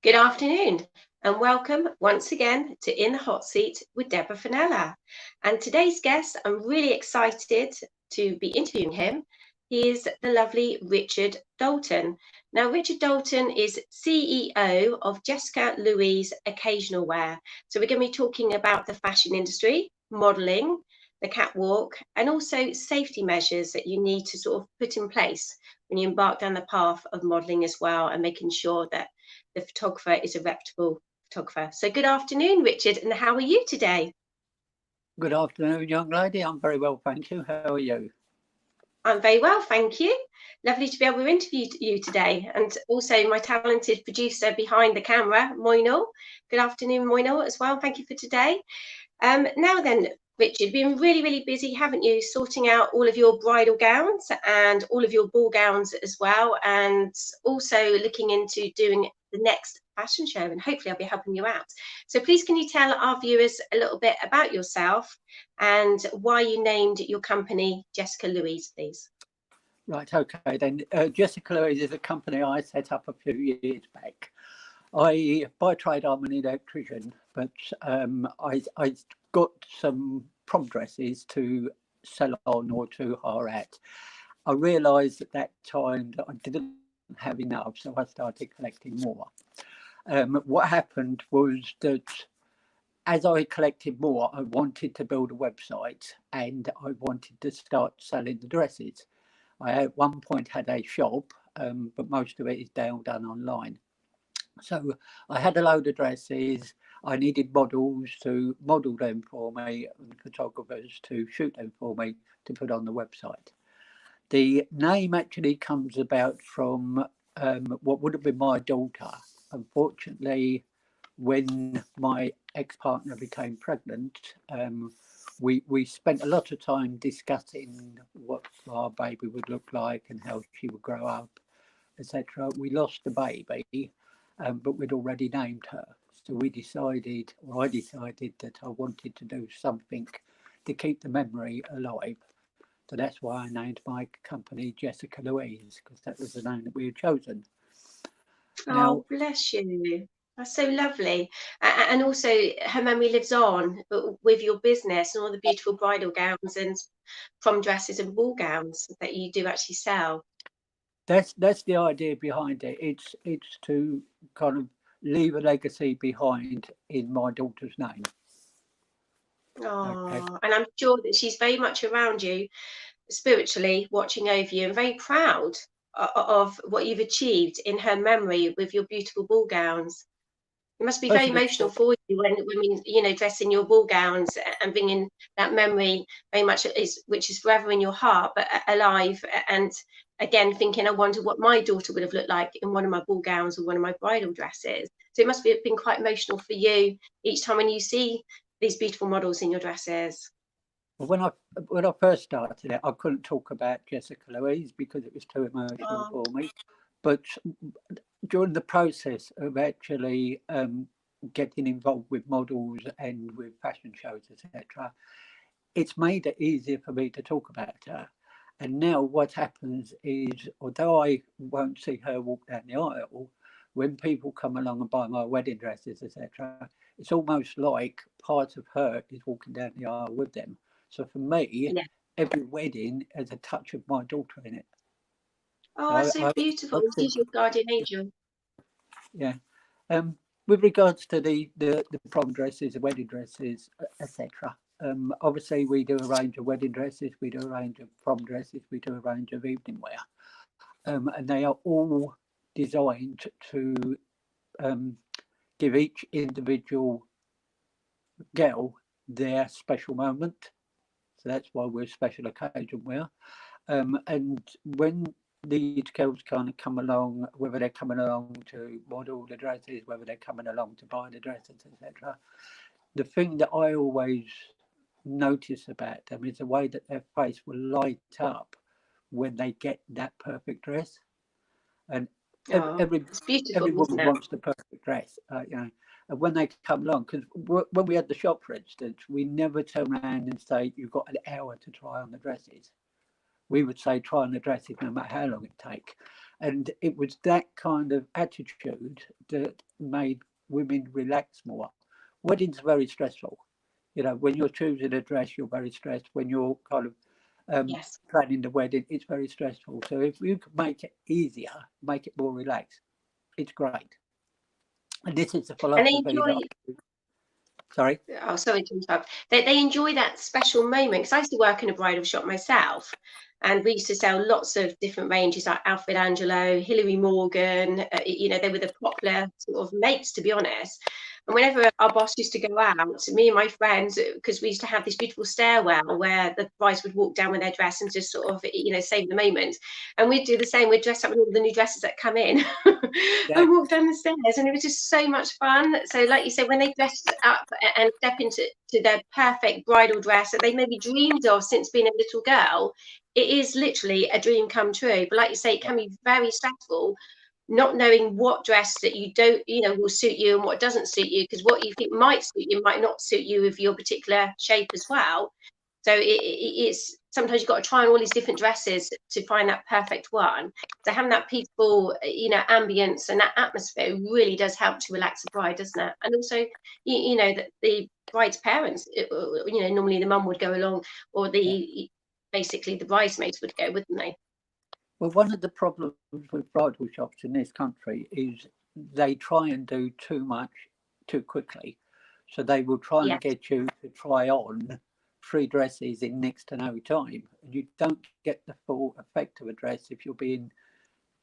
Good afternoon and welcome once again to In the Hot Seat with Deborah Fennella. And today's guest, I'm really excited to be interviewing him. He is the lovely Richard Dalton. Now, Richard Dalton is CEO of Jessica Louise Occasional Wear. So we're going to be talking about the fashion industry, modelling, the catwalk, and also safety measures that you need to sort of put in place when you embark down the path of modelling as well, and making sure that the photographer is a reputable photographer. So good afternoon, Richard, and how are you today? Good afternoon, young lady. I'm very well, thank you. How are you? I'm very well, thank you. Lovely to be able to interview you today, and also my talented producer behind the camera, Moinul. Good afternoon, Moinul, as well. Thank you for today. Now then, Richard, been really busy, haven't you, sorting out all of your bridal gowns and all of your ball gowns as well, and also looking into doing the next fashion show, and hopefully I'll be helping you out. So please, can you tell our viewers a little bit about yourself and why you named your company Jessica Louise, please? Right, okay then. Jessica Louise is a company I set up a few years back. By trade, I'm an electrician, but I got some prom dresses to sell on or to hire at. I realised at that time that I didn't have enough, so I started collecting more. What happened was that as I collected more, I wanted to build a website and I wanted to start selling the dresses. I at one point had a shop, but most of it is now done online. So I had a load of dresses. I needed models to model them for me and photographers to shoot them for me to put on the website. The name actually comes about from what would have been my daughter. Unfortunately, when my ex-partner became pregnant, we spent a lot of time discussing what our baby would look like and how she would grow up, etc. We lost the baby, but we'd already named her. So we decided, or I decided, that I wanted to do something to keep the memory alive. So that's why I named my company Jessica Louise, because that was the name that we had chosen. Oh, bless you. That's so lovely. And also, her memory lives on with your business and all the beautiful bridal gowns and prom dresses and ball gowns that you do actually sell. That's the idea behind it. It's to kind of leave a legacy behind in my daughter's name. Oh, Okay. and I'm sure that she's very much around you spiritually, watching over you, and very proud of what you've achieved in her memory with your beautiful ball gowns. It must be very First of emotional all, for you when you know, dressing your ball gowns and bringing that memory very much which is forever in your heart, but alive. And again, thinking, I wonder what my daughter would have looked like in one of my ball gowns or one of my bridal dresses. So it must have been quite emotional for you each time when you see these beautiful models in your dresses. when I first started it, I couldn't talk about Jessica Louise because it was too emotional for me. But during the process of actually getting involved with models and with fashion shows, etc., it's made it easier for me to talk about her. And now what happens is, although I won't see her walk down the aisle, when people come along and buy my wedding dresses, etc., it's almost like part of her is walking down the aisle with them. So for me, Yeah. every wedding has a touch of my daughter in it. Oh, So that's so beautiful. I She's think, your guardian angel. yeah. With regards to the prom dresses, the wedding dresses, etc. Obviously, we do a range of wedding dresses, we do a range of prom dresses, we do a range of evening wear, and they are all designed to give each individual girl their special moment. So that's why we're special occasion wear. And when these girls kind of come along, whether they're coming along to model the dresses, whether they're coming along to buy the dresses, etc., the thing that I always notice about them is the way that their face will light up when they get that perfect dress. And Oh, it's beautiful, everyone isn't it? wants the perfect dress, you know. And when they come along, because when we had the shop, for instance, we never turn around and say, you've got an hour to try on the dresses. We would say try on the dresses no matter how long it take. And it was that kind of attitude that made women relax more. Weddings are very stressful. You know, when you're choosing a dress, you're very stressed. When you're kind of Yes. planning the wedding, it's very stressful. So if you can make it easier, make it more relaxed, it's great. And this is the And they philosophy that enjoy. I, sorry. Oh, sorry to interrupt. They enjoy that special moment, because I used to work in a bridal shop myself, and we used to sell lots of different ranges like Alfred Angelo, Hilary Morgan. You know, they were the popular sort of makes, to be honest. And whenever our boss used to go out, me and my friends, because we used to have this beautiful stairwell where the brides would walk down with their dress and just sort of, you know, save the moment. And we'd do the same. We'd dress up in all the new dresses that come in Yeah, and walk down the stairs. And it was just so much fun. So, like you said, when they dress up and step into their perfect bridal dress that they maybe dreamed of since being a little girl, it is literally a dream come true. But like you say, it can be very stressful not knowing what dress that you don't, you know, will suit you and what doesn't suit you, because what you think might suit you might not suit you with your particular shape as well. So it's sometimes you've got to try on all these different dresses to find that perfect one. So having that peaceful, you know, ambience and that atmosphere really does help to relax the bride, doesn't it? And also, you know, that the bride's parents, you know, normally the mum would go along, or the basically the bridesmaids would go, wouldn't they? well, one of the problems with bridal shops in this country is they try and do too much too quickly. So they will try and Yes. get you to try on 3 dresses in next to no time. And you don't get the full effect of a dress if you're being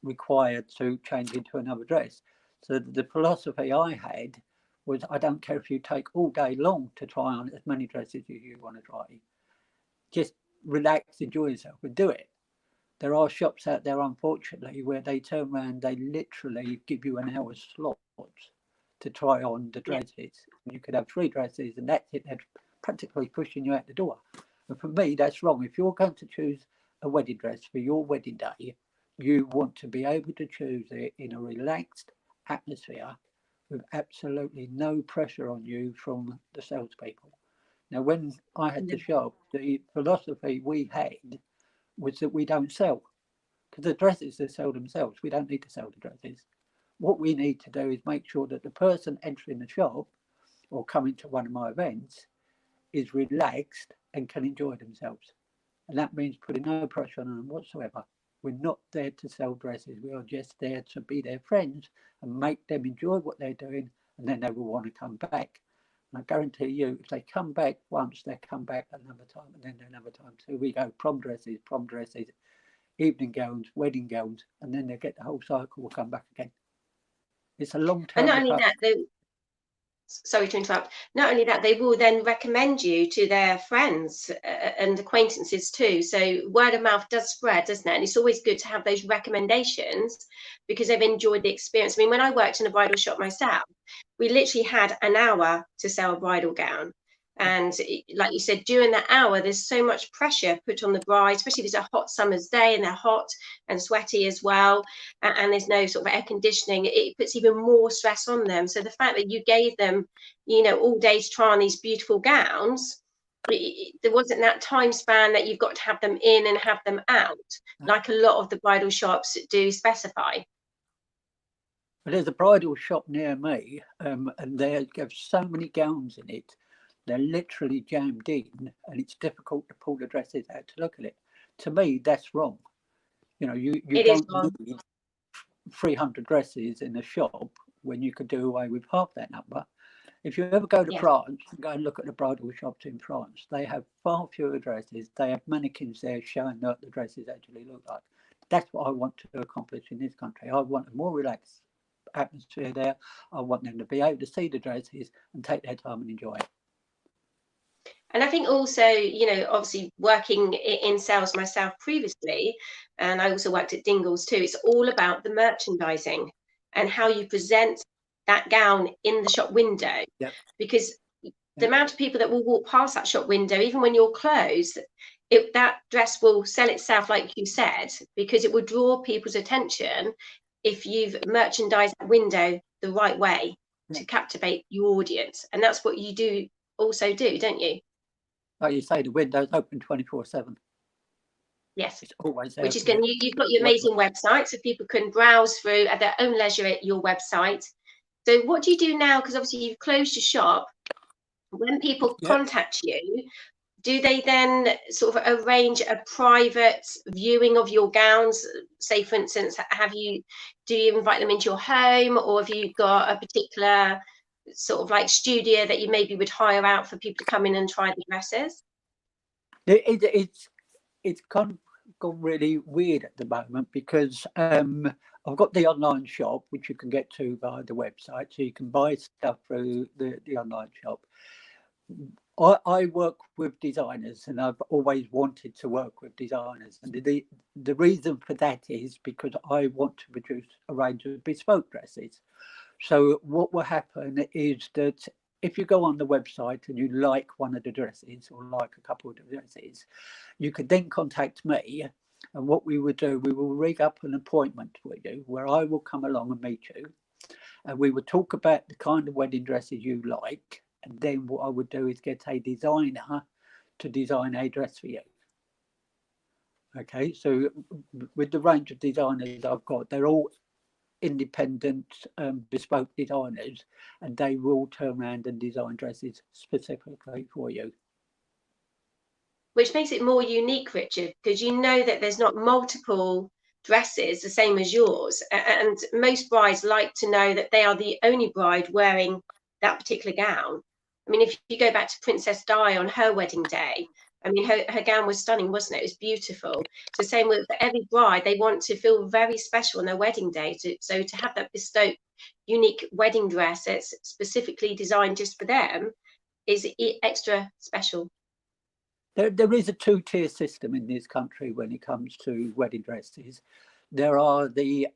required to change into another dress. So the philosophy I had was, I don't care if you take all day long to try on as many dresses as you want to try. Just relax, enjoy yourself and do it. There are shops out there, unfortunately, where they turn around, they literally give you an hour's slot to try on the Yeah. dresses. You could have 3 dresses and that's it. They're practically pushing you out the door. And for me, that's wrong. If you're going to choose a wedding dress for your wedding day, you want to be able to choose it in a relaxed atmosphere with absolutely no pressure on you from the salespeople. Now, when I had the shop, the philosophy we had was that we don't sell, because the dresses they sell themselves. We don't need to sell the dresses. What we need to do is make sure that the person entering the shop or coming to one of my events is relaxed and can enjoy themselves. And that means putting no pressure on them whatsoever. We're not there to sell dresses. We are just there to be their friends and make them enjoy what they're doing, and then they will want to come back. And I guarantee you, if they come back once, they come back another time, and then another time. So we go prom dresses, evening gowns, wedding gowns, and then they get the whole cycle, will come back again. It's a And long-term not only approach. that, sorry to interrupt, not only that, they will then recommend you to their friends and acquaintances too. So word of mouth does spread, doesn't it? And it's always good to have those recommendations because they've enjoyed the experience. I mean, when I worked in a bridal shop myself, we literally had an hour to sell a bridal gown. And like you said, during that hour, there's so much pressure put on the bride, especially if it's a hot summer's day and they're hot and sweaty as well, and there's no sort of air conditioning. It puts even more stress on them. So the fact that you gave them, you know, all day to try on these beautiful gowns, there wasn't that time span that you've got to have them in and have them out, like a lot of the bridal shops do specify. But there's a bridal shop near me, and they have so many gowns in it. They're literally jammed in, and it's difficult to pull the dresses out to look at it. To me, that's wrong. You know, you It is don't on. need 300 dresses in a shop when you could do away with half that number. If you ever go to Yes. France, go and look at the bridal shops in France. They have far fewer dresses. They have mannequins there showing what the dresses actually look like. That's what I want to accomplish in this country. I want a more relaxed atmosphere there. I want them to be able to see the dresses and take their time and enjoy it. And I think also, you know, obviously working in sales myself previously, and I also worked at Dingles too, it's all about the merchandising and how you present that gown in the shop window. Yep. Because the amount of people that will walk past that shop window, even when you're closed, that dress will sell itself, like you said, because it will draw people's attention if you've merchandised that window the right way to captivate your audience. And that's what you do also do, don't you? Like you say, the window's open 24/7. Yes. It's always there Which is for you. good. You've got your amazing website, so people can browse through at their own leisure at your website. So what do you do now? Because obviously you've closed your shop. When people Yeah. contact you, do they then sort of arrange a private viewing of your gowns? Say, for instance, do you invite them into your home, or have you got a particular sort of like studio that you maybe would hire out for people to come in and try the dresses? It's kind of gone really weird at the moment because I've got the online shop which you can get to via the website, so you can buy stuff through the online shop. I work with designers, and I've always wanted to work with designers, and the reason for that is because I want to produce a range of bespoke dresses. So what will happen is that if you go on the website and you like one of the dresses or like a couple of the dresses, you could then contact me, and what we would do, we will rig up an appointment with you where I will come along and meet you, and we would talk about the kind of wedding dresses you like, and then what I would do is get a designer to design a dress for you. Okay, so with the range of designers I've got, they're all independent bespoke designers, and they will turn around and design dresses specifically for you. Which makes it more unique, Richard, because you know that there's not multiple dresses the same as yours. And most brides like to know that they are the only bride wearing that particular gown. I mean, if you go back to Princess Di on her wedding day, I mean, her gown was stunning, wasn't it? It was beautiful. So same with every bride, they want to feel very special on their wedding day. So to have that bespoke, unique wedding dress that's specifically designed just for them is extra special. There is a two-tier system in this country when it comes to wedding dresses. There are the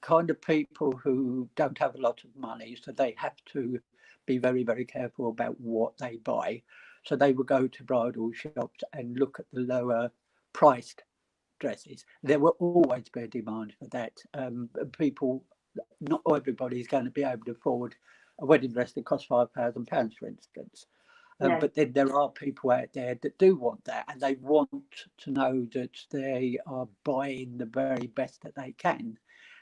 kind of people who don't have a lot of money, so they have to be very, very careful about what they buy. So they will go to bridal shops and look at the lower priced dresses. There will always be a demand for that. People, not everybody is going to be able to afford a wedding dress that costs £5,000, for instance. No. But then there are people out there that do want that, and they want to know that they are buying the very best that they can.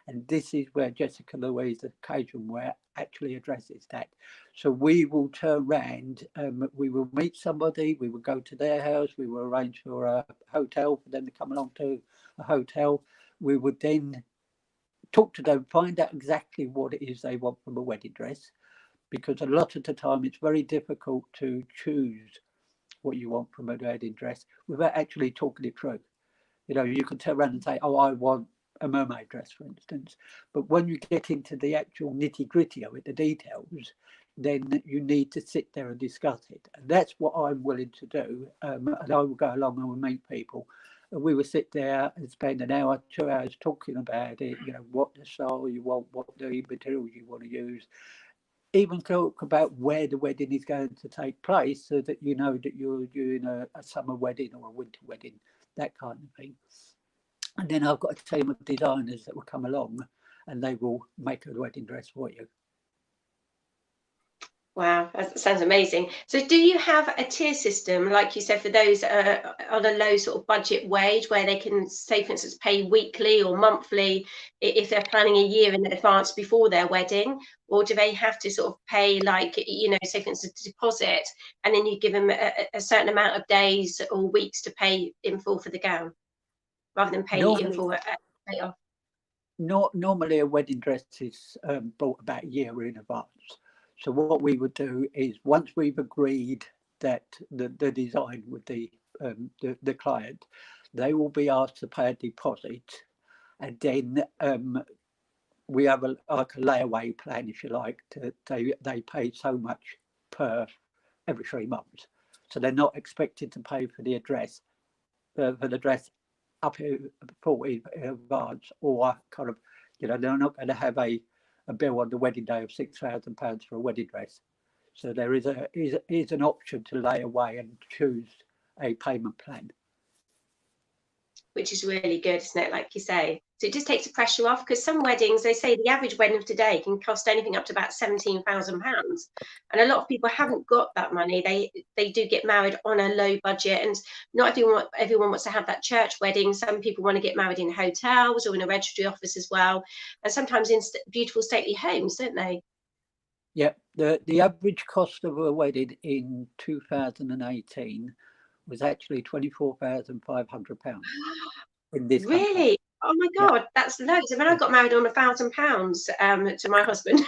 And this is where Jessica Louise occasion wear actually addresses that. So we will turn around, we will meet somebody, we will go to their house, we will arrange for a hotel for them to come along to a hotel. We would then talk to them, find out exactly what it is they want from a wedding dress, because a lot of the time it's very difficult to choose what you want from a wedding dress without actually talking it through. You know, you can turn around and say, oh, I want a mermaid dress, for instance. But when you get into the actual nitty gritty of it, the details, then you need to sit there and discuss it. And that's what I'm willing to do. And I will go along and we'll meet people. And we will sit there and spend an hour, 2 hours talking about it, you know, what the style you want, what the materials you want to use, even talk about where the wedding is going to take place, so that you know that you're doing a summer wedding or a winter wedding, that kind of thing. And then I've got a team of designers that will come along and they will make a wedding dress for you. Wow, that sounds amazing. So do you have a tier system, like you said, for those on a low sort of budget wage, where they can, say, for instance, pay weekly or monthly if they're planning a year in advance before their wedding? Or do they have to sort of pay, like, you know, say, for instance, a deposit, and then you give them a certain amount of days or weeks to pay in full for the gown, rather than pay in Normally, full pay off? normally a wedding dress is bought about a year in advance. So what we would do is, once we've agreed that the design with the client, they will be asked to pay a deposit, and then we have like a layaway plan, if you like. They pay so much per every 3 months, so they're not expected to pay for the address for the dress up full in advance, or kind of, you know, they're not going to have a bill on the wedding day of £6,000 for a wedding dress. So there is an option to lay away and choose a payment plan. which is really good, isn't it? Like you say. So it just takes the pressure off, because some weddings, they say the average wedding of today can cost anything up to about £17,000. And a lot of people haven't got that money. They do get married on a low budget, and not everyone wants to have that church wedding. Some people want to get married in hotels or in a registry office as well, and sometimes in beautiful stately homes, don't they? Yeah, the average cost of a wedding in 2018 was actually £24,500 in this country. Really? Oh my Yeah. God, that's loads. I mean, I got married on £1,000 to my husband,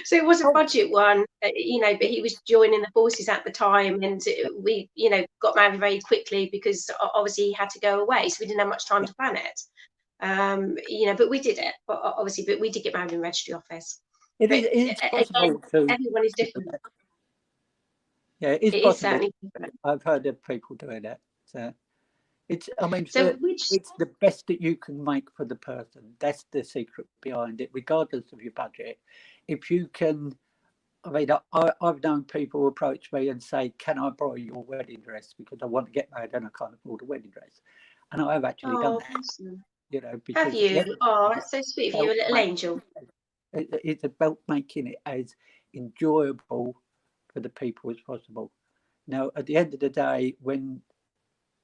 so it was a budget one, you know. But he was joining the forces at the time, and we, you know, got married very quickly because obviously he had to go away, so we didn't have much time to plan it. You know, but we did it. Obviously, but we did get married in a registry office. It But is possible again, to. everyone is different. Yeah, it is It is possible. certainly different. I've heard of people doing that. So it's, I mean, So which? it's the best that you can make for the person. That's the secret behind it, regardless of your budget. If you can, I mean, I've known people approach me and say, "Can I borrow your wedding dress because I want to get married and I can't afford a wedding dress?" And I have actually done Oh, that. awesome. You know, Have because you? Oh, that's so sweet of you, a about little angel. it's about making it as enjoyable for the people as possible. Now, at the end of the day, when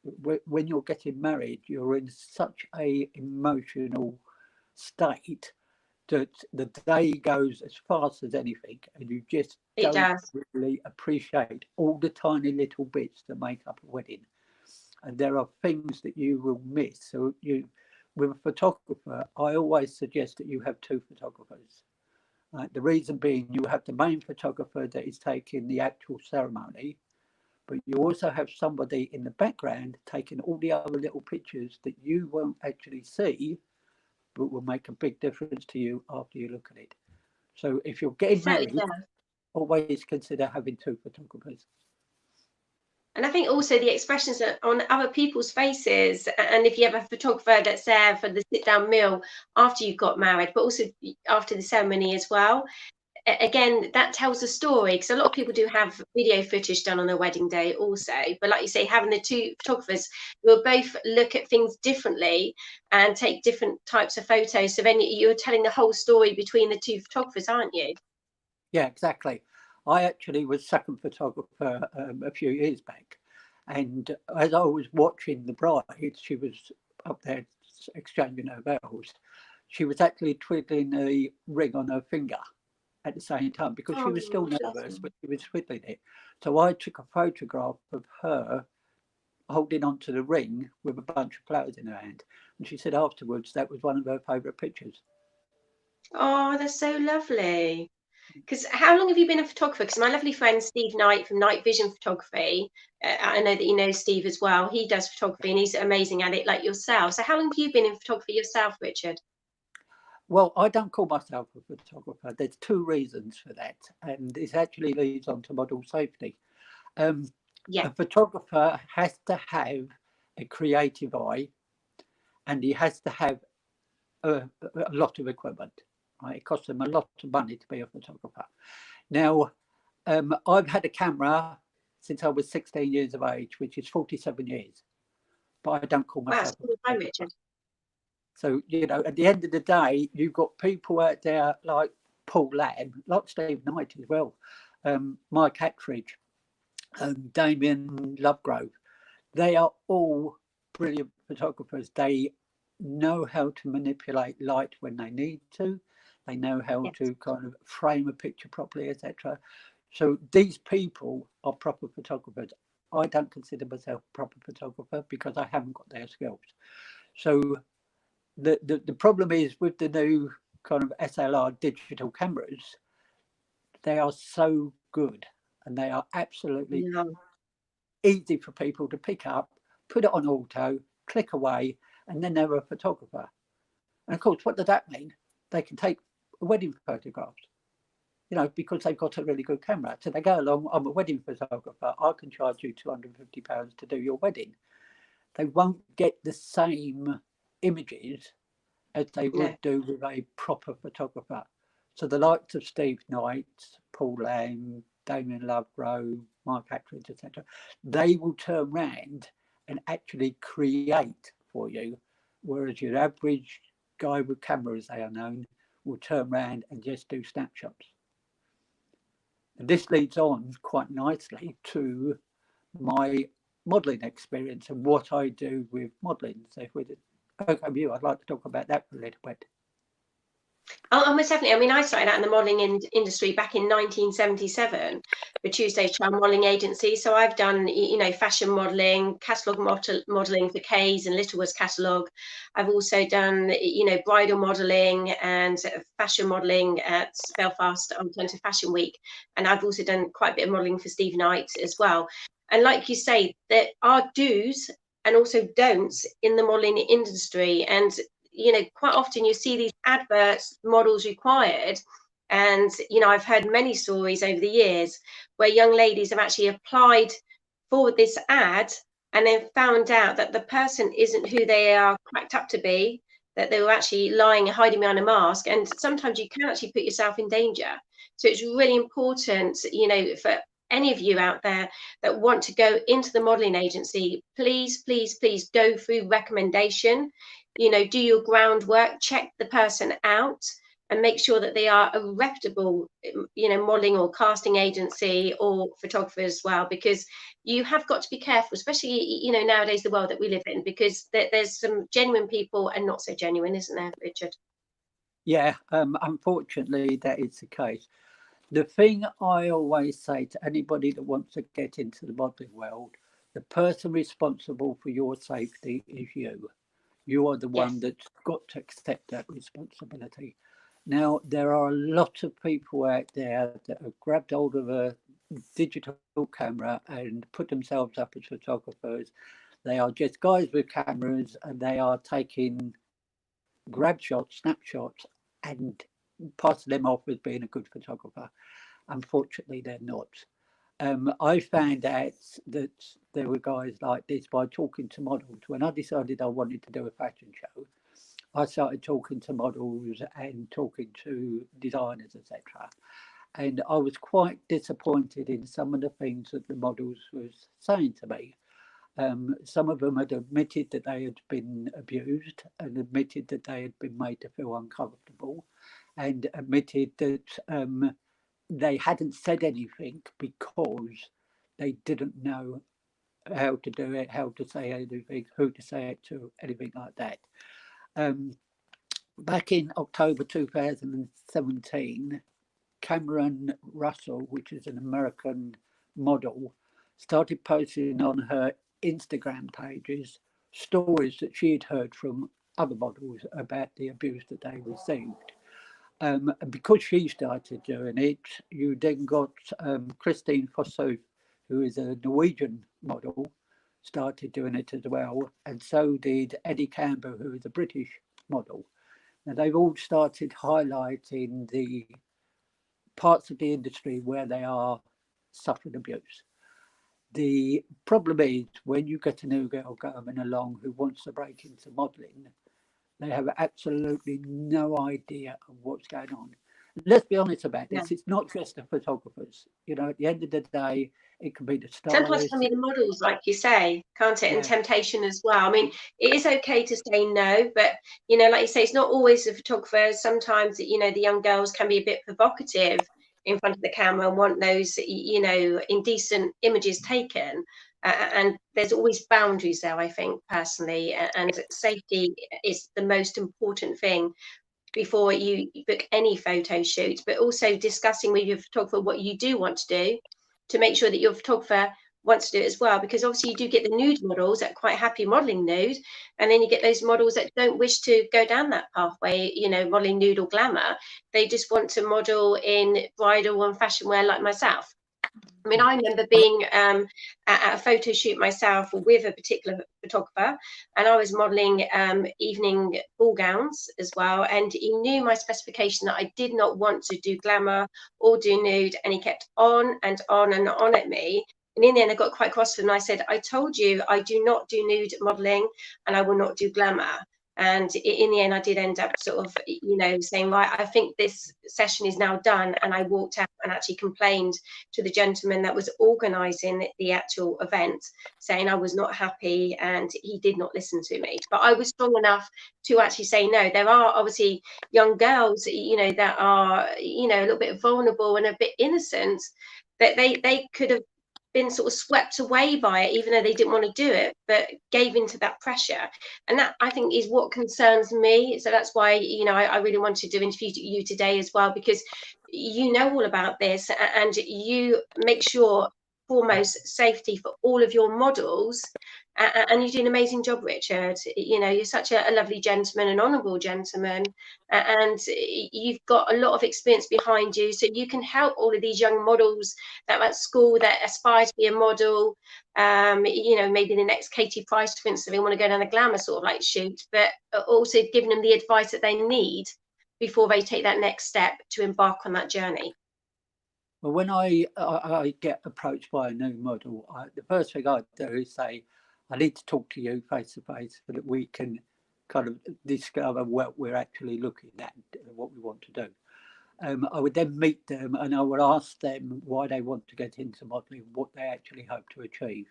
you're getting married, you're in such a emotional state that the day goes as fast as anything, and you just It don't does. really appreciate all the tiny little bits that make up a wedding. And there are things that you will miss. So with a photographer, I always suggest that you have two photographers. The reason being, you have the main photographer that is taking the actual ceremony, but you also have somebody in the background taking all the other little pictures that you won't actually see, but will make a big difference to you after you look at it. So if you're It getting certainly married, does. always consider having two photographers. And I think also the expressions on other people's faces, and if you have a photographer that's there for the sit down meal after you've got married, but also after the ceremony as well, again, that tells a story, because a lot of people do have video footage done on their wedding day also. But like you say, having the two photographers who will both look at things differently and take different types of photos, so then you're telling the whole story between the two photographers, aren't you? Yeah, exactly. I actually was second photographer a few years back, and as I was watching the bride, she was up there exchanging her vows. She was actually twiddling a ring on her finger at the same time because she Oh, was still bless nervous, them. but she was twiddling it. So I took a photograph of her holding onto the ring with a bunch of flowers in her hand. And she said afterwards that was one of her favourite pictures. Oh, that's so lovely. Because how long have you been a photographer? Because my lovely friend Steve Knight from Night Vision Photography, I know that you know Steve as well. He does photography and he's amazing at it, like yourself. So how long have you been in photography yourself, Richard? Well, I don't call myself a photographer. There's two reasons for that, and it actually leads on to model safety. Um, Yeah, a photographer has to have a creative eye, and he has to have a lot of equipment. Right? It costs them a lot of money to be a photographer. Now, I've had a camera since I was 16 years of age, which is 47 years, but I don't call wow, it's myself a a long time, photographer. Richard. So, you know, at the end of the day, you've got people out there like Paul Lamb, like Steve Knight as well, Mike Attridge, Damien Lovegrove. They are all brilliant photographers. They know how to manipulate light when they need to. They know how Yes. to kind of frame a picture properly, etc. So these people are proper photographers. I don't consider myself a proper photographer because I haven't got their skills. So the problem is with the new kind of SLR digital cameras, they are so good and they are absolutely Yeah. easy for people to pick up, put it on auto, click away, and then they're a photographer. And of course, what does that mean? They can take wedding photographs, you know, because they've got a really good camera. So they go along, I'm a wedding photographer, I can charge you £250 to do your wedding. They won't get the same images as they No. would do with a proper photographer. So the likes of Steve Knight, Paul Lamb, Damien Lovegrove, Mike Attridge, etc., they will turn around and actually create for you, whereas your average guy with cameras, they are known, will turn around and just do snapshots. And this leads on quite nicely to my modelling experience and what I do with modelling. So if we did, okay, you, I'd like to talk about that for a little bit. Oh, most definitely. I mean, I started out in the modelling industry back in 1977 with Tuesday's Child Modelling Agency. So I've done, you know, fashion modelling, catalogue modelling for Kay's and Littlewood's catalogue. I've also done, you know, bridal modelling and fashion modelling at Belfast Alternative Fashion Week. And I've also done quite a bit of modelling for Steve Knight as well. And like you say, there are do's and also don'ts in the modelling industry. And you know, quite often you see these adverts, models required, and you know, I've heard many stories over the years where young ladies have actually applied for this ad and then found out that the person isn't who they are cracked up to be, that they were actually lying and hiding behind a mask, and sometimes you can actually put yourself in danger. So it's really important, you know, for any of you out there that want to go into the modelling agency, please go through recommendation. You know, do your groundwork, check the person out, and make sure that they are a reputable, you know, modelling or casting agency or photographer as well, because you have got to be careful, especially, you know, nowadays, the world that we live in, because there's some genuine people and not so genuine, isn't there, Richard? Yeah, unfortunately, that is the case. The thing I always say to anybody that wants to get into the modelling world, the person responsible for your safety is you. You are the one that's got to accept that responsibility. Now, there are a lot of people out there that have grabbed hold of a digital camera and put themselves up as photographers. They are just guys with cameras and they are taking grab shots, snapshots, and passing them off as being a good photographer. Unfortunately, they're not. I found out that there were guys like this by talking to models. When I decided I wanted to do a fashion show, I started talking to models and talking to designers, etc. And I was quite disappointed in some of the things that the models was saying to me. Some of them had admitted that they had been abused and admitted that they had been made to feel uncomfortable and admitted that they hadn't said anything because they didn't know how to do it, how to say anything, who to say it to, anything like that. Back in October 2017, Cameron Russell, which is an American model, started posting on her Instagram pages stories that she had heard from other models about the abuse that they received. And because she started doing it, you then got Christine Fossou, who is a Norwegian model, started doing it as well. And so did Eddie Campbell, who is a British model. Now, they've all started highlighting the parts of the industry where they are suffering abuse. The problem is when you get a new girl coming along who wants to break into modelling, they have absolutely no idea of what's going on. Let's be honest about this. It's not just the photographers. You know, at the end of the day, it can be the stylists. Sometimes it can be the models, like you say, can't it? And temptation as well. I mean, it is okay to say no, but, you know, like you say, it's not always the photographers. Sometimes, you know, the young girls can be a bit provocative in front of the camera and want those, you know, indecent images taken. And there's always boundaries there, I think, personally. And safety is the most important thing before you book any photo shoot, but also discussing with your photographer what you do want to do to make sure that your photographer wants to do it as well, because obviously you do get the nude models that are quite happy modeling nude, and then you get those models that don't wish to go down that pathway, you know, modeling nude or glamour. They just want to model in bridal and fashion wear like myself. I mean, I remember being at a photo shoot myself with a particular photographer, and I was modelling evening ball gowns as well. And he knew my specification that I did not want to do glamour or do nude, and he kept on and on and on at me. And in the end, I got quite cross with him. And I said, I told you I do not do nude modelling, and I will not do glamour. And in the end, I did end up sort of, you know, saying, right, I think this session is now done. And I walked out and actually complained to the gentleman that was organising the actual event, saying I was not happy and he did not listen to me. But I was strong enough to actually say no. There are obviously young girls, you know, that are, you know, a little bit vulnerable and a bit innocent, that they could have been sort of swept away by it, even though they didn't want to do it, but gave into that pressure. And that, I think, is what concerns me. So that's why, you know, I really wanted to interview you today as well, because you know all about this, and you make sure foremost safety for all of your models. And you do an amazing job, Richard. You know, you're such a lovely gentleman, an honourable gentleman, and you've got a lot of experience behind you, so you can help all of these young models that are at school that aspire to be a model. You know, maybe the next Katie Price, for instance, they want to go down the glamour sort of like shoot, but also giving them the advice that they need before they take that next step to embark on that journey. Well, when I get approached by a new model, the first thing I do is say, I need to talk to you face to face so that we can kind of discover what we're actually looking at, what we want to do. I would then meet them and I would ask them why they want to get into modelling, what they actually hope to achieve.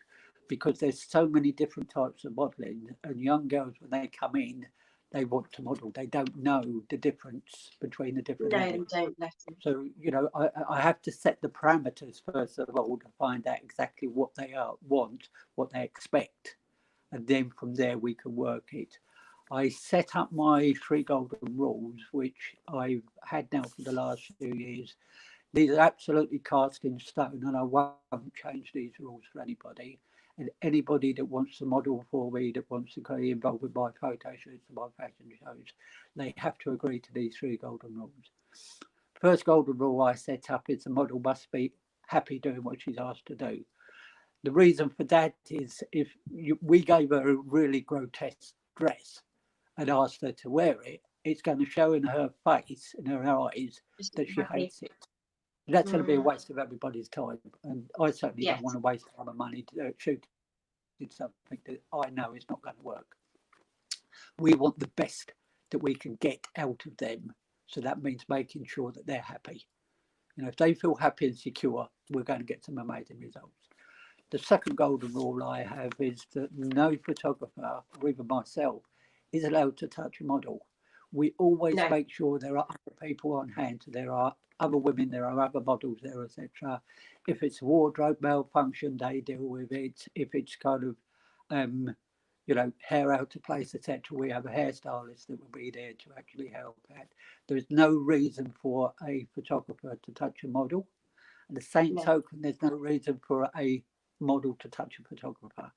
Because there's so many different types of modelling, and young girls, when they come in, they want to model. They don't know the difference between the different areas. No, don't let them. So, you know, I have to set the parameters first of all to find out exactly what they want, what they expect. And then from there we can work it. I set up my 3 golden rules, which I've had now for the last few years. These are absolutely cast in stone, and I won't change these rules for anybody. And anybody that wants to model for me, that wants to get involved with my photo shoots and my fashion shows, they have to agree to these 3 golden rules. First golden rule I set up is the model must be happy doing what she's asked to do. The reason for that is if we gave her a really grotesque dress and asked her to wear it, it's going to show in her face, in her eyes, that she hates it. That's going to be a waste of everybody's time. And I certainly don't want to waste time and money to shoot something that I know is not going to work. We want the best that we can get out of them. So that means making sure that they're happy. You know, if they feel happy and secure, we're going to get some amazing results. The second golden rule I have is that no photographer, or even myself, is allowed to touch a model. We always make sure there are other people on hand. There are other women, there are other models there, etc. If it's wardrobe malfunction, they deal with it. If it's kind of, you know, hair out of place, etc., we have a hairstylist that will be there to actually help that. There is no reason for a photographer to touch a model. At the same token, there's no reason for a model to touch a photographer.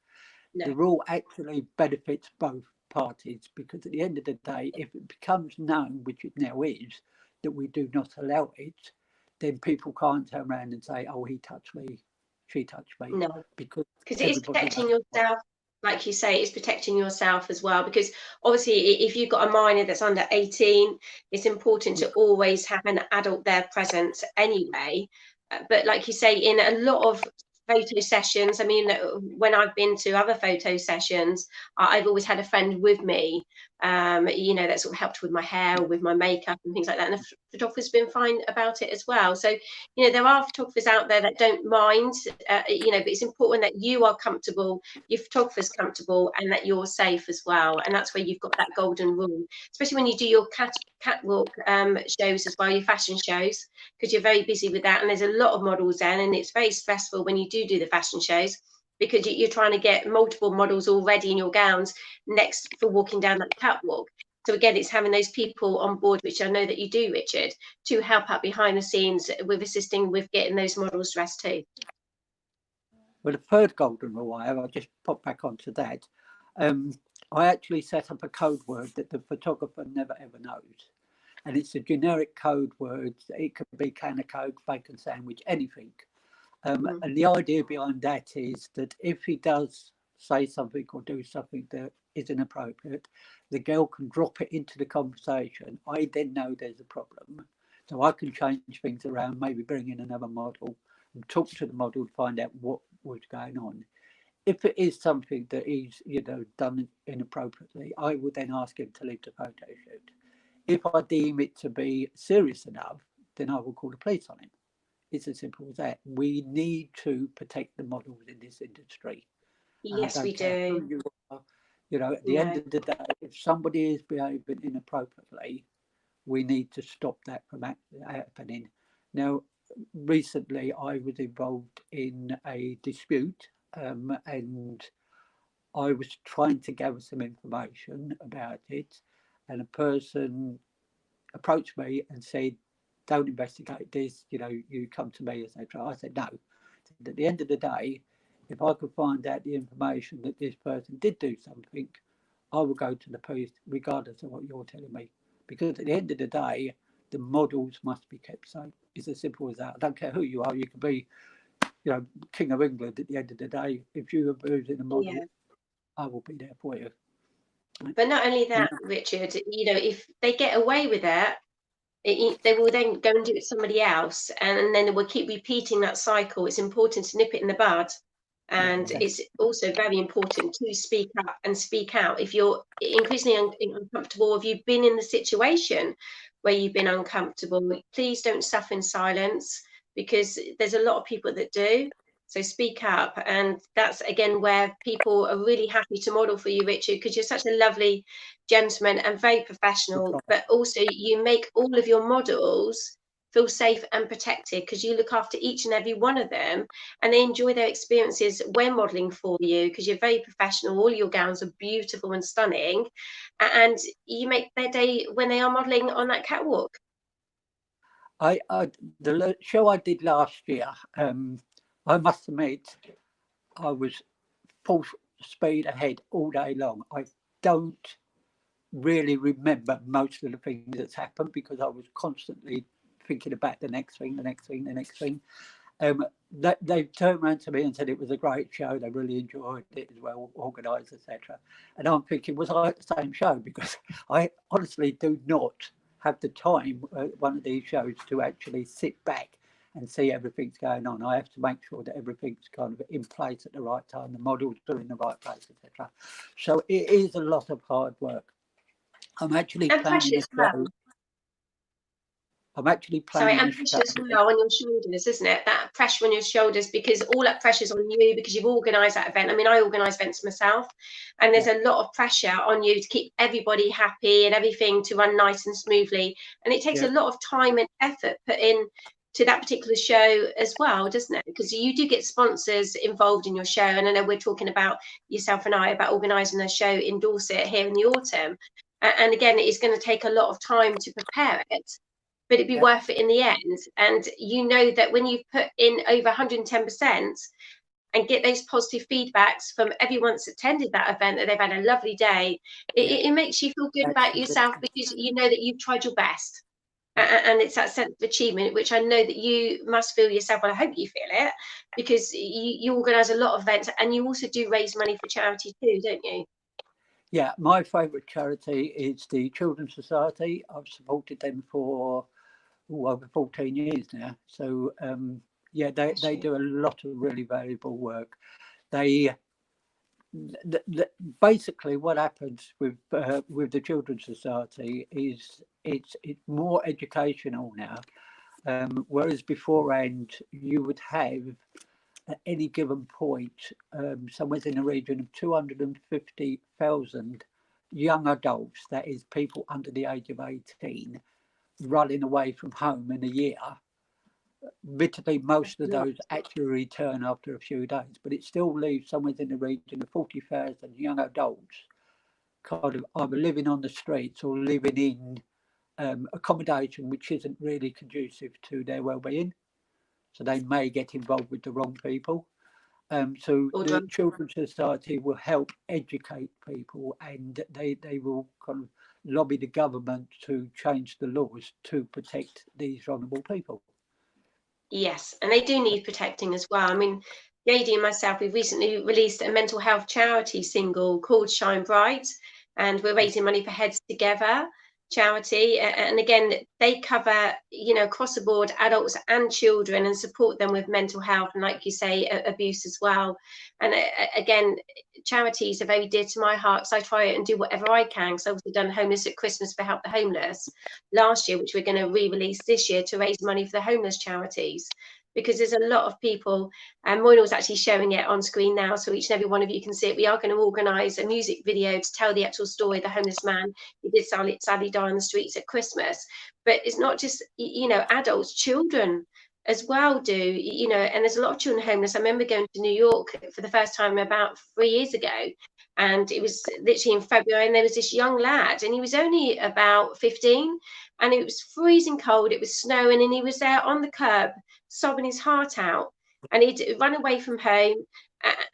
The rule actually benefits both parties, because at the end of the day, if it becomes known, which it now is, that we do not allow it, then people can't turn around and say, oh, he touched me, she touched me. No, because it is everybody protecting knows. yourself. Like you say, it's protecting yourself as well, because obviously if you've got a minor that's under 18, it's important to always have an adult there present anyway. But like you say, in a lot of photo sessions, I mean, when I've been to other photo sessions, I've always had a friend with me, you know, that sort of helped with my hair, with my makeup and things like that, and the photographer's been fine about it as well. So, you know, there are photographers out there that don't mind, you know, but it's important that you are comfortable, your photographer's comfortable, and that you're safe as well. And that's where you've got that golden rule, especially when you do your catwalk shows as well, your fashion shows, because you're very busy with that, and there's a lot of models then, and it's very stressful when you do the fashion shows, because you're trying to get multiple models already in your gowns next for walking down that catwalk. So again, it's having those people on board, which I know that you do, Richard, to help out behind the scenes with assisting with getting those models dressed too. Well, the third golden rule I have, I'll just pop back onto that. I actually set up a code word that the photographer never ever knows. And it's a generic code word. It could be can of Coke, bacon sandwich, anything. And the idea behind that is that if he does say something or do something that is inappropriate, the girl can drop it into the conversation. I then know there's a problem. So I can change things around, maybe bring in another model and talk to the model to find out what was going on. if it is something that is, done inappropriately, I would then ask him to leave the photo shoot. If I deem it to be serious enough, then I will call the police on him. It's as simple as that. We need to protect the models in this industry. And I Yes, we don't care who do. you are. At the end No. of the day, if somebody is behaving inappropriately, we need to stop that from happening. Now, recently I was involved in a dispute, and I was trying to gather some information about it, and a person approached me and said, "Don't investigate this. You come to me, etc." I said, "No." At the end of the day, if I could find out the information that this person did do something, I will go to the police, regardless of what you're telling me. Because at the end of the day, the models must be kept safe. It's as simple as that. I don't care who you are. You could be, King of England. At the end of the day, if you're abusing a model, Yeah. I will be there for you. But not only that, Richard, if they get away with they will then go and do it to somebody else, and then they will keep repeating that cycle. It's important to nip it in the bud. Yeah, And exactly. it's also very important to speak up and speak out. If you're increasingly uncomfortable, or if you've been in the situation where you've been uncomfortable, please don't suffer in silence, because there's a lot of people that do. So speak up. And that's, again, where people are really happy to model for you, Richard, because you're such a lovely gentleman and very professional. But also, you make all of your models feel safe and protected, because you look after each and every one of them, and they enjoy their experiences when modelling for you, because you're very professional. All your gowns are beautiful and stunning, and you make their day when they are modelling on that catwalk. The show I did last year, I must admit, I was full speed ahead all day long. I don't really remember most of the things that's happened, because I was constantly thinking about the next thing, the next thing, the next thing. They turned around to me and said it was a great show. They really enjoyed it, as well organised, etc. And I'm thinking, was I at the same show? Because I honestly do not have the time one of these shows to actually sit back and see everything's going on. I have to make sure that everything's kind of in place at the right time, the models are in the right place, etc. So it is a lot of hard work. I'm actually And planning pressure a as well. show. I'm actually Sorry, planning and a pressure as show. well on your shoulders, isn't it? That pressure on your shoulders, because all that pressure's on you, because you've organised that event. I mean, I organise events myself, and there's a lot of pressure on you to keep everybody happy and everything to run nice and smoothly. And it takes a lot of time and effort put in to that particular show as well, doesn't it? Because you do get sponsors involved in your show. And I know we're talking about, yourself and I, about organising a show in Dorset here in the autumn. And again, it is going to take a lot of time to prepare it, but it'd be worth it in the end. And you know that when you've put in over 110% and get those positive feedbacks from everyone that's attended that event, that they've had a lovely day, it makes you feel good about yourself, because you know that you've tried your best. And it's that sense of achievement, which I know that you must feel yourself. Well, I hope you feel it, because you organise a lot of events, and you also do raise money for charity too, don't you? Yeah, my favourite charity is the Children's Society. I've supported them for over 14 years now. So yeah, they do a lot of really valuable work. They basically, what happens with the Children's Society is it's more educational now. Whereas beforehand, you would have at any given point somewhere in the region of 250,000 young adults, that is people under the age of 18, running away from home in a year. Admittedly, most of those actually return after a few days, but it still leaves somewhere in the region of 40,000 young adults kind of either living on the streets or living in accommodation which isn't really conducive to their well-being. So they may get involved with the wrong people. So the Children's Society will help educate people, and they will kind of lobby the government to change the laws to protect these vulnerable people. Yes, and they do need protecting as well. I mean, JD and myself, we've recently released a mental health charity single called Shine Bright, and we're raising money for Heads Together. charity, and again they cover, you know, across the board, adults and children, and support them with mental health and, like you say, abuse as well. And again, charities are very dear to my heart, so I try and do whatever I can. So I've also done Homeless at Christmas for Help the Homeless last year, which we're going to re-release this year to raise money for the homeless charities, because there's a lot of people, and Moinul's actually showing it on screen now, so each and every one of you can see it. We are going to organise a music video to tell the actual story of the homeless man who did sadly die on the streets at Christmas. But it's not just, you know, adults, children as well do, you know, and there's a lot of children homeless. I remember going to New York for the first time about 3 years ago, and it was literally in February, and there was this young lad, and he was only about 15, and it was freezing cold, it was snowing, and he was there on the curb sobbing his heart out, and he'd run away from home,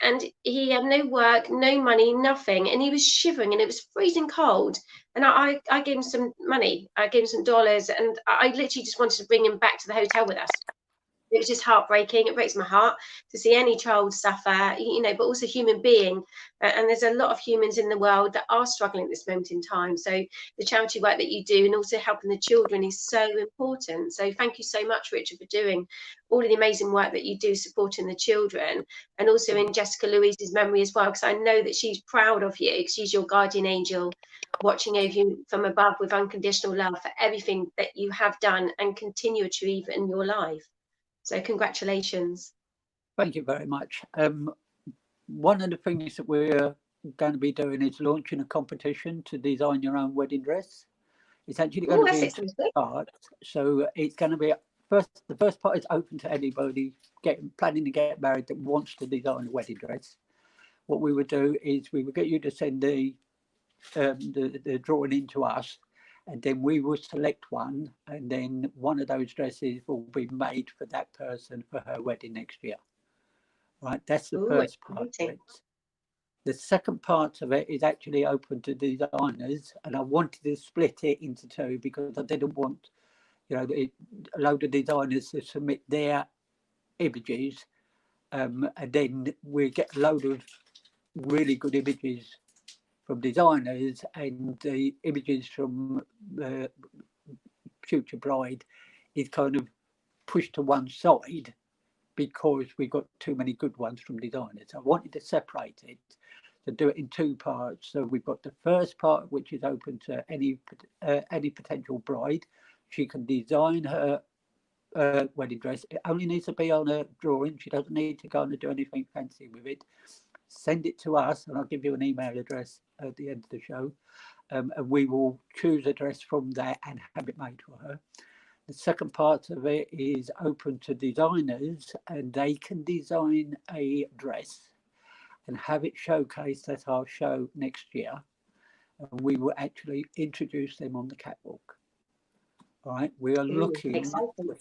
and he had no work, no money, nothing, and he was shivering, and it was freezing cold. And I gave him some money, I gave him some dollars, and I literally just wanted to bring him back to the hotel with us. It was just heartbreaking. It breaks my heart to see any child suffer, you know, but also human being. And there's a lot of humans in the world that are struggling at this moment in time. So the charity work that you do and also helping the children is so important. So thank you so much, Richard, for doing all of the amazing work that you do supporting the children, and also in Jessica Louise's memory as well, because I know that she's proud of you, because she's your guardian angel, watching over you from above with unconditional love for everything that you have done and continue to achieve in your life. So congratulations. Thank you very much. One of the things that we're going to be doing is launching a competition to design your own wedding dress. It's actually going to be in 2 parts. So it's going to be the first part is open to anybody planning to get married that wants to design a wedding dress. What we would do is we would get you to send the drawing in to us, and then we will select one, and then one of those dresses will be made for that person for her wedding next year. Right, that's the first part of it. The second part of it is actually open to designers, and I wanted to split it into two because I didn't want, you know, a load of designers to submit their images, and then we get a load of really good images from designers, and the images from the future bride is kind of pushed to one side because we've got too many good ones from designers. I wanted to separate it, to do it in 2 parts. So we've got the first part, which is open to any potential bride. She can design her wedding dress. It only needs to be on a drawing. She doesn't need to go and do anything fancy with it. Send it to us, and I'll give you an email address at the end of the show, and we will choose a dress from there and have it made for her. The second part of it is open to designers, and they can design a dress and have it showcased at our show next year, and we will actually introduce them on the catwalk. All right, we are looking for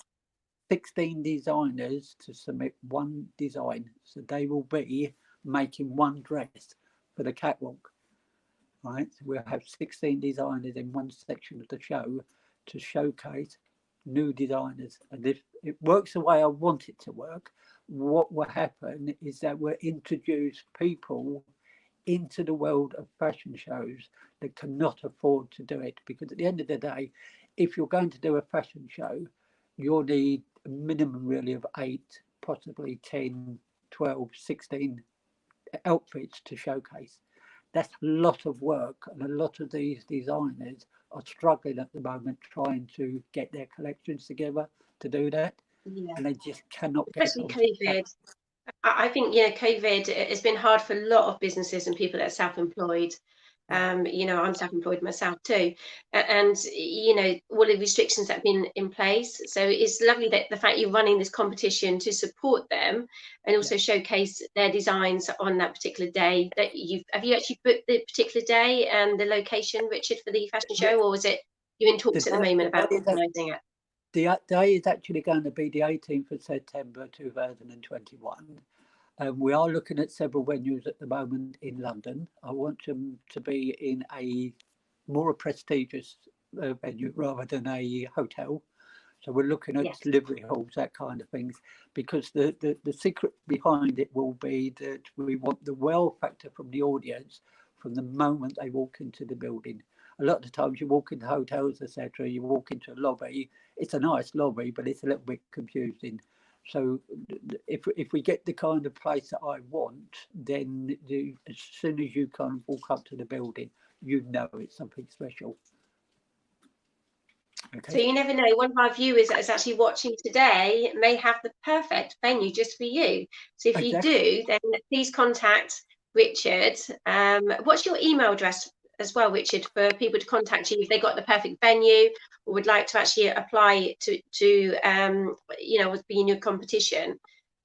16 designers to submit one design, so they will be making one dress for the catwalk. Right, so we'll have 16 designers in one section of the show to showcase new designers. And if it works the way I want it to work, what will happen is that we'll introduce people into the world of fashion shows that cannot afford to do it, because at the end of the day, if you're going to do a fashion show, you'll need a minimum really of 8, possibly 10, 12, 16 outfits to showcase. That's a lot of work, and a lot of these designers are struggling at the moment trying to get their collections together to do that. Yeah. And they just cannot get it. Especially COVID. I think, you know, COVID has been hard for a lot of businesses and people that are self-employed. You know, I'm self-employed myself too, and you know, all the restrictions that have been in place. So it's lovely that the fact you're running this competition to support them and also showcase their designs on that particular day. That have you actually booked the particular day and the location, Richard, for the fashion show, or was it you're in talks at the moment about organising it? The day is actually going to be the 18th of September 2021. We are looking at several venues at the moment in London. I want them to be in a more prestigious venue rather than a hotel. So we're looking at delivery halls, that kind of things, because the secret behind it will be that we want the wow factor from the audience from the moment they walk into the building. a lot of the times you walk into hotels, etc., you walk into a lobby, it's a nice lobby, but it's a little bit confusing. So if we get the kind of place that I want, then as soon as you kind of walk up to the building, you know it's something special. Okay. So you never know, one of our viewers that is actually watching today may have the perfect venue just for you. So if you do, then please contact Richard. What's your email address as well, Richard, for people to contact you if they got the perfect venue or would like to actually apply to you know, be in your competition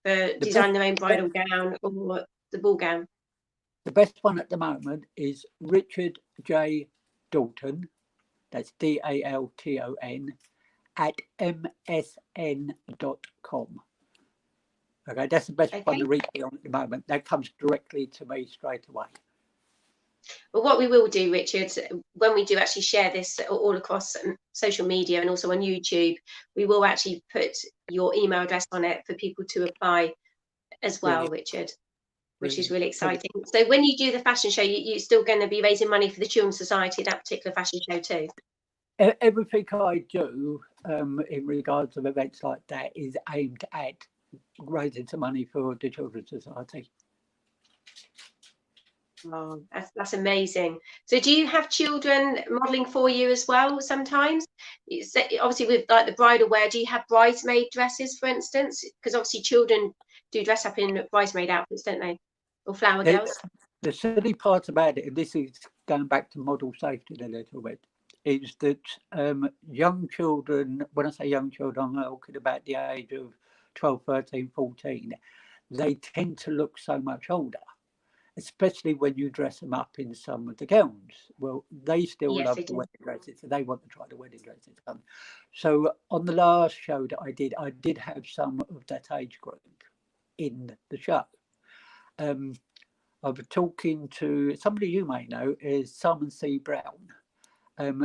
for designing their own bridal gown or the ball gown? The best one at the moment is Richard J. Dalton. That's DALTON at msn.com. Okay, that's the best one to reach me on at the moment. That comes directly to me straight away. But what we will do, Richard, when we do actually share this all across social media and also on YouTube, we will actually put your email address on it for people to apply as well, Richard, which is really exciting. So when you do the fashion show, you're still going to be raising money for the Children's Society, that particular fashion show too? Everything I do in regards of events like that is aimed at raising some money for the Children's Society. Oh, that's amazing. So do you have children modelling for you as well sometimes? Obviously with like the bridal wear, do you have bridesmaid dresses, for instance? Because obviously children do dress up in bridesmaid outfits, don't they? Or flower girls? The silly part about it, and this is going back to model safety a little bit, is that young children, when I say young children, I'm talking about the age of 12, 13, 14, they tend to look so much older, especially when you dress them up in some of the gowns. Well, they still love the wedding dresses, so they want to try the wedding dresses on. So on the last show that I did have some of that age group in the show. I was talking to somebody you may know, is Simon C. Brown.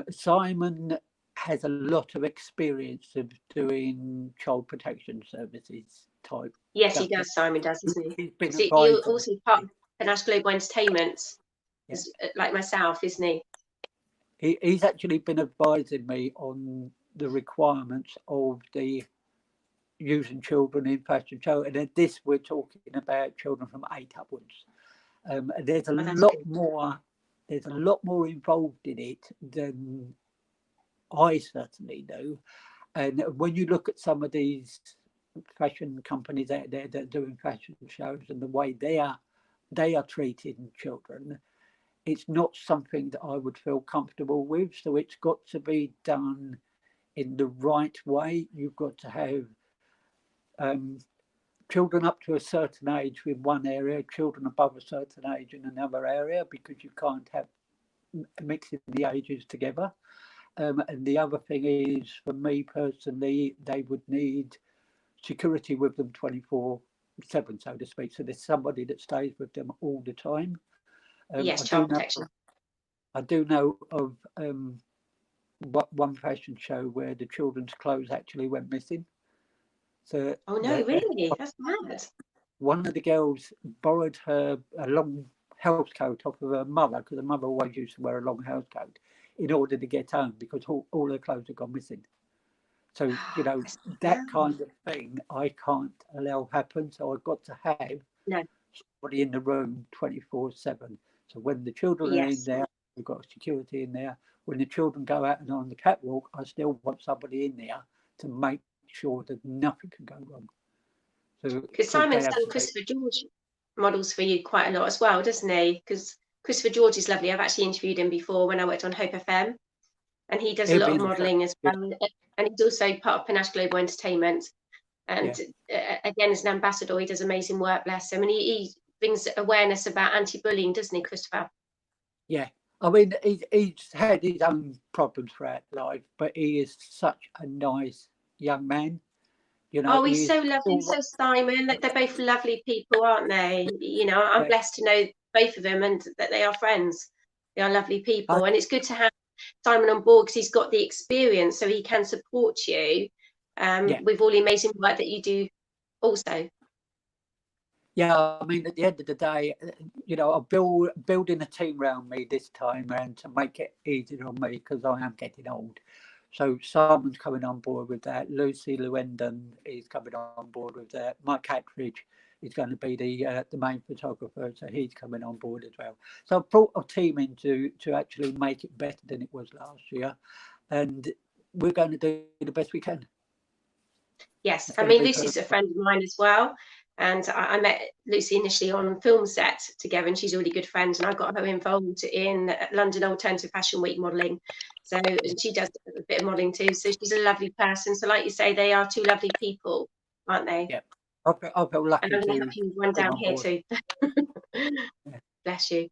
Simon has a lot of experience of doing child protection services type. Yes, he does. Simon does, doesn't he? He's also part of Panache Global Entertainment, like myself, isn't he? He's actually been advising me on the requirements of the using children in fashion show, and at this we're talking about children from 8 upwards. There's a lot more. There's a lot more involved in it than I certainly do. And when you look at some of these fashion companies out there that are doing fashion shows and the way they are treating children, it's not something that I would feel comfortable with. So it's got to be done in the right way. You've got to have children up to a certain age in one area, children above a certain age in another area, because you can't have mixing the ages together. And the other thing is, for me personally, they would need security with them 24/7, so to speak. So there's somebody that stays with them all the time. Yes, child protection. I do know of one fashion show where the children's clothes actually went missing. So oh no, really? That's mad. One of the girls borrowed a long house coat off of her mother, because her mother always used to wear a long house coat, in order to get home, because all her clothes had gone missing. So, you know, that kind of thing I can't allow happen. So I've got to have somebody in the room 24/7. So when the children are in there, we've got security in there. When the children go out and on the catwalk, I still want somebody in there to make sure that nothing can go wrong. Because Simon's done Christopher George models for you quite a lot as well, doesn't he? Because Christopher George is lovely. I've actually interviewed him before when I worked on Hope FM, and he does a lot of modelling as well. And he's also part of Panache Global Entertainment. And again, as an ambassador, he does amazing work, bless him. And he brings awareness about anti-bullying, doesn't he, Christopher? Yeah. I mean, he's had his own problems throughout life, but he is such a nice young man. You know, he's so lovely. So Simon, they're both lovely people, aren't they? You know, I'm blessed to know both of them and that they are friends. They are lovely people. And it's good to have Simon on board because he's got the experience, so he can support you with all the amazing work that you do also. Yeah, I mean, at the end of the day, you know, I'm building a team around me this time and to make it easier on me because I am getting old. So Simon's coming on board with that. Lucy Lewendon is coming on board with that. Mike Attridge is going to be the main photographer, so he's coming on board as well. So I've brought a team in to actually make it better than it was last year, and we're going to do the best we can. Yes, I mean, Lucy's a friend of mine as well. And I met Lucy initially on film set together, and she's a really good friend. And I got her involved in London Alternative Fashion Week modelling. So and she does a bit of modelling too. So she's a lovely person. So like you say, they are two lovely people, aren't they? Yeah, I feel lucky. And I'm going to have you one down here too. Yeah. Bless you.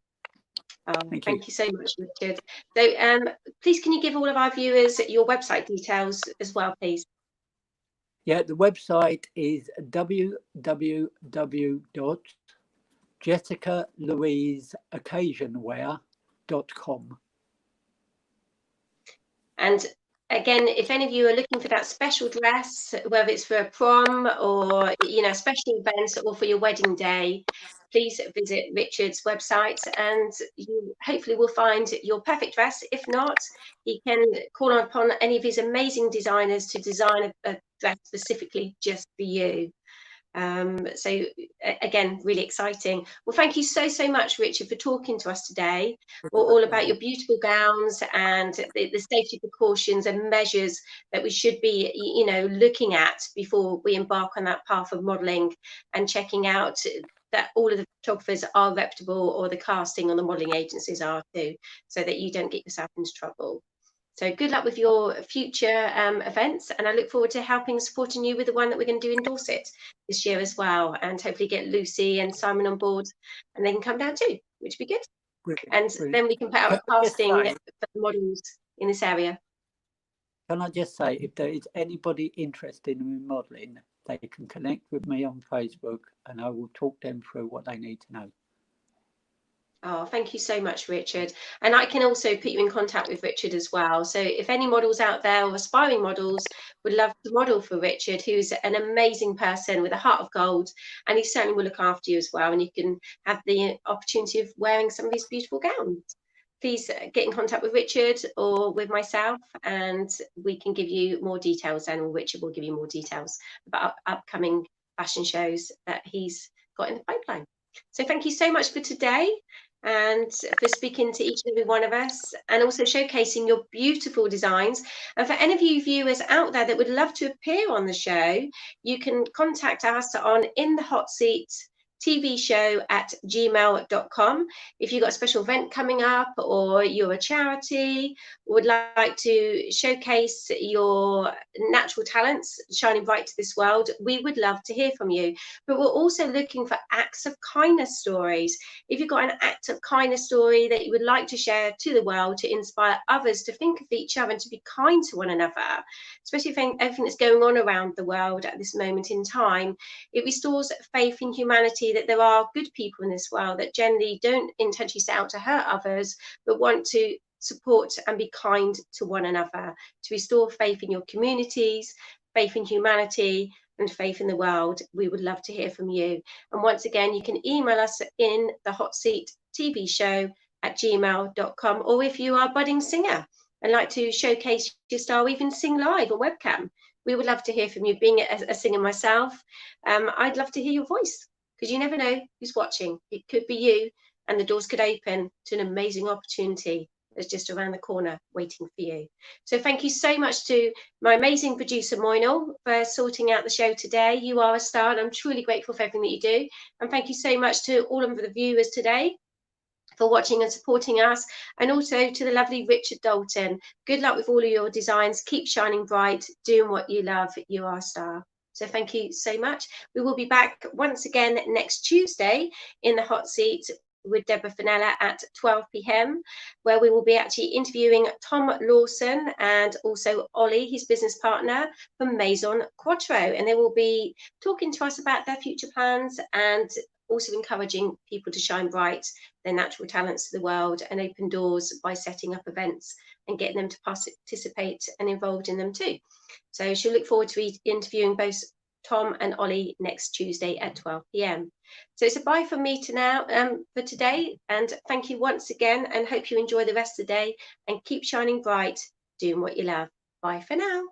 Oh, Thank you so much, Richard. So please, can you give all of our viewers your website details as well, please? Yeah, the website is www.jessicalouiseoccasionwear.com. And again, if any of you are looking for that special dress, whether it's for a prom or, you know, special events or for your wedding day, please visit Richard's website and you hopefully will find your perfect dress. If not, he can call upon any of his amazing designers to design a dress specifically just for you. So again, really exciting. Well, thank you so much, Richard, for talking to us today, all about your beautiful gowns and the safety precautions and measures that we should be, you know, looking at before we embark on that path of modelling, and checking out that all of the photographers are reputable, or the casting on the modelling agencies are too, so that you don't get yourself into trouble. So good luck with your future events, and I look forward to helping and supporting you with the one that we're going to do in Dorset this year as well, and hopefully get Lucy and Simon on board, and they can come down too, which would be good. Brilliant, and brilliant. Then we can put out casting for the models in this area. Can I just say, if there is anybody interested in modelling, they can connect with me on Facebook and I will talk them through what they need to know. Oh, thank you so much, Richard. And I can also put you in contact with Richard as well. So if any models out there or aspiring models would love to model for Richard, who's an amazing person with a heart of gold, and he certainly will look after you as well. And you can have the opportunity of wearing some of these beautiful gowns. Please get in contact with Richard or with myself, and we can give you more details, and Richard will give you more details about upcoming fashion shows that he's got in the pipeline. So thank you so much for today, and for speaking to each and every one of us, and also showcasing your beautiful designs. And for any of you viewers out there that would love to appear on the show, you can contact us on In the Hot Seat TV show at gmail.com. If you've got a special event coming up, or you're a charity, would like to showcase your natural talents shining bright to this world, we would love to hear from you. But we're also looking for acts of kindness stories. If you've got an act of kindness story that you would like to share to the world to inspire others to think of each other and to be kind to one another, especially if everything that's going on around the world at this moment in time, it restores faith in humanity, that there are good people in this world that generally don't intentionally set out to hurt others, but want to support and be kind to one another, to restore faith in your communities, faith in humanity, and faith in the world. We would love to hear from you. And once again, you can email us in the Hot Seat TV show at gmail.com, or if you are a budding singer and like to showcase your style, even sing live on webcam, we would love to hear from you. Being a singer myself, I'd love to hear your voice, because you never know who's watching. It could be you, and the doors could open to an amazing opportunity that's just around the corner waiting for you. So thank you so much to my amazing producer Moinul for sorting out the show today. You are a star, and I'm truly grateful for everything that you do. And thank you so much to all of the viewers today for watching and supporting us, and also to the lovely Richard Dalton. Good luck with all of your designs. Keep shining bright, doing what you love. You are a star. So thank you so much. We will be back once again next Tuesday in the Hot Seat with Deborah Fennella at 12 p.m, where we will be actually interviewing Tom Lawson and also Ollie, his business partner from Maison Quattro, and they will be talking to us about their future plans, and also encouraging people to shine bright their natural talents to the world and open doors by setting up events and getting them to participate and involved in them too. So she'll look forward to interviewing both Tom and Ollie next Tuesday at 12 p.m. So it's a bye from me for today, and thank you once again, and hope you enjoy the rest of the day and keep shining bright, doing what you love. Bye for now.